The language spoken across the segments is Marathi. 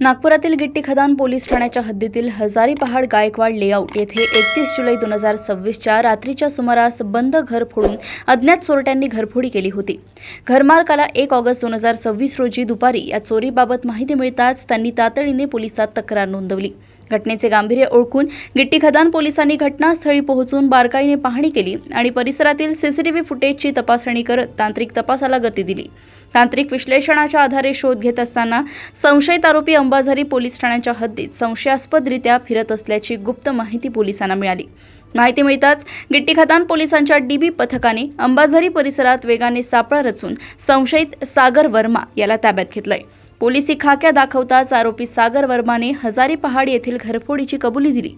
नागपुरातील गिट्टी खदान पोलीस ठाण्याच्या हद्दीतील हजारी पहाड गायकवाड लेआउट येथे 31 जुलै 2026च्या रात्रीच्या सुमारास बंद घर फोडून अज्ञात चोरट्यांनी घरफोडी केली होती। घरमालकाला 1 ऑगस्ट 2026 रोजी दुपारी या चोरीबाबत माहिती मिळताच त्यांनी तातडीने पोलिसात तक्रार नोंदवली। घटनेचे गांभीर्य ओळखून गिट्टी खदान पोलिसांनी घटनास्थळी पोहोचून बारकाईने पाहणी केली आणि परिसरातील सीसीटीव्ही फुटेजची तपासणी करत तांत्रिक तपासाला गती दिली। तांत्रिक विश्लेषणाच्या आधारे शोध घेत असताना संशयित आरोपी अंबाझरी पोलीस ठाण्याच्या हद्दीत संशयास्पदरित्या फिरत असल्याची गुप्त माहिती पोलिसांना मिळाली। माहिती मिळताच गिट्टी खदान पोलिसांच्या डीबी पथकाने अंबाझरी परिसरात वेगाने सापळा रचून संशयित सागर वर्मा याला ताब्यात घेतलंय। पोलिसी खाक्या दाखवताच आरोपी सागर वर्माने हजारी पहाड येथील घरफोडीची कबुली दिली।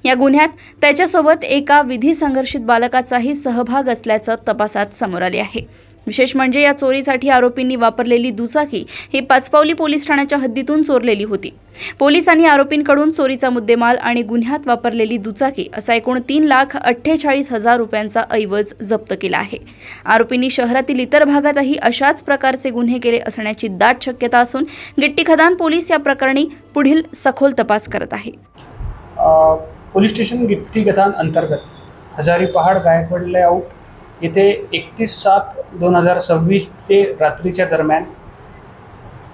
या गुन्ह्यात त्याच्यासोबत एका विधी संघर्षित बालकाचाही सहभाग असल्याचं तपासात समोर आले आहे। विशेष म्हणजे या चोरीसाठी आरोपींनी वापरलेली दुचाकी ही पाचपावली पोलीस ठाण्याच्या हद्दीतून चोरलेली होती। पोलिसांनी आरोपींकडून चोरीचा मुद्देमाल आणि गुन्ह्यात वापरलेली दुचाकी असा एकूण 3,48,000 रुपयांचा ऐवज जप्त केला आहे। आरोपींनी शहरातील इतर भागातही अशाच प्रकारचे गुन्हे केले असण्याची दाट शक्यता असून गिट्टी खदान पोलीस या प्रकरणी पुढील सखोल तपास करत आहे। पोलीस स्टेशन गिट्टी खदान अंतर्गत हजारी पहाड गायकवाड लेआउट येथे 31/7/2026 ते रात्रीच्या दरम्यान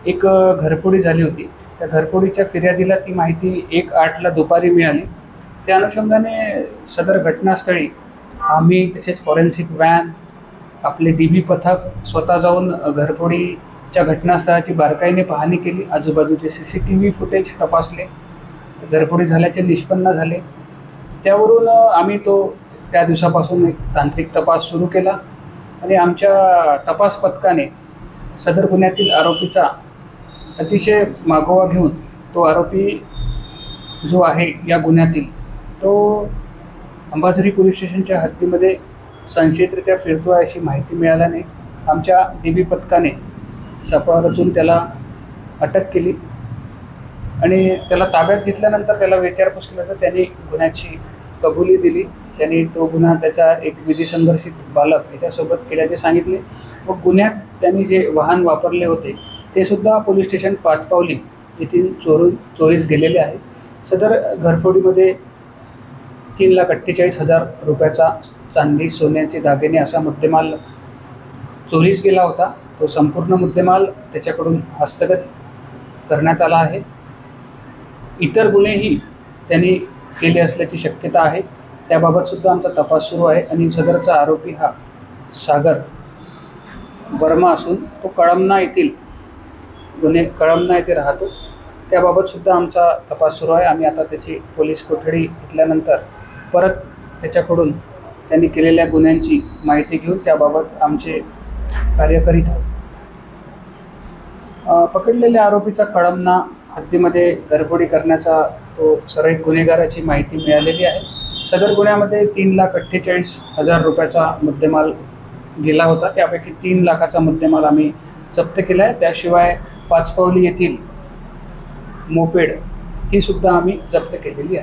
एक घरफोडी झाली होती। त्या घरफोडीच्या फिर्यादीला ती माहिती 1/8ला दुपारी मिळाली। त्या अनुषंगाने सदर घटनास्थळी आम्ही तसेच फॉरेन्सिक व्हॅन आपले डीबी पथक स्वतः जाऊन घरफोडीच्या घटनास्थळाची बारकाईने पाहणी केली। आजूबाजूचे सीसीटीव्ही फुटेज तपासले, घरफोडी झाल्याचे निष्पन्न झाले। त्यावरून आम्ही त्या दिवसापासून एक तांत्रिक तपास सुरू केला आणि आमच्या तपास पथकाने सदर गुन्ह्यातील आरोपीचा अतिशय मागोवा घेऊन तो आरोपी जो आहे या गुन्ह्यातील तो अंबाझरी पोलीस स्टेशनच्या हद्दीमध्ये संशयितरित्या फिरतो आहे अशी माहिती मिळाल्याने आमच्या डीबी पथकाने सापळा रचून त्याला अटक केली आणि त्याला ताब्यात घेतल्यानंतर त्याला विचारपूस केल्यानंतर त्यांनी गुन्ह्याची कबुली दिली। त्यांनी तो गुन्हा त्याचा एक विधी संघर्षित बालक याच्यासोबत केल्याचे सांगितले व गुन्ह्यात त्यांनी जे वाहन वापरले होते ते सुद्धा पोलीस स्टेशन पाचपावली येथील चोरीस गेलेले आहे। सदर घरफोडीमध्ये 3,48,000 रुपयाचा चांदी सोन्याचे दागिने असा मुद्देमाल चोरीस गेला होता। तो संपूर्ण मुद्देमाल त्याच्याकडून हस्तगत करण्यात आला आहे। इतर गुन्हेही त्यांनी केले असल्याची शक्यता आहे। त्याबाबत सुद्धा आमचा तपास सुरू आहे आणि सदरचा आरोपी हा सागर वर्मा असून तो कळमना येथे राहतो। त्याबाबत सुद्धा आमचा तपास सुरू आहे। आम्ही आता त्याची पोलीस कोठडी घेतल्यानंतर परत त्याच्याकडून त्यांनी केलेल्या गुन्ह्यांची माहिती घेऊन त्याबाबत आमचे कार्य करीत आहोत। पकडलेल्या आरोपीचा कळमना हद्दीमध्ये घरफोडी करण्याचा तो सर्वाधिक गुन्हेगाराची माहिती मिळालेली आहे। सदर गुन्ह्यामध्ये 3,48,000 रुपयाचा मुद्देमाल गेला होता। त्यापैकी 3 लाखाचा मुद्देमाल आम्ही जप्त केला आहे। त्याशिवाय पाचपावली येथील मोपेड ही सुद्धा आम्ही जप्त केलेली आहे।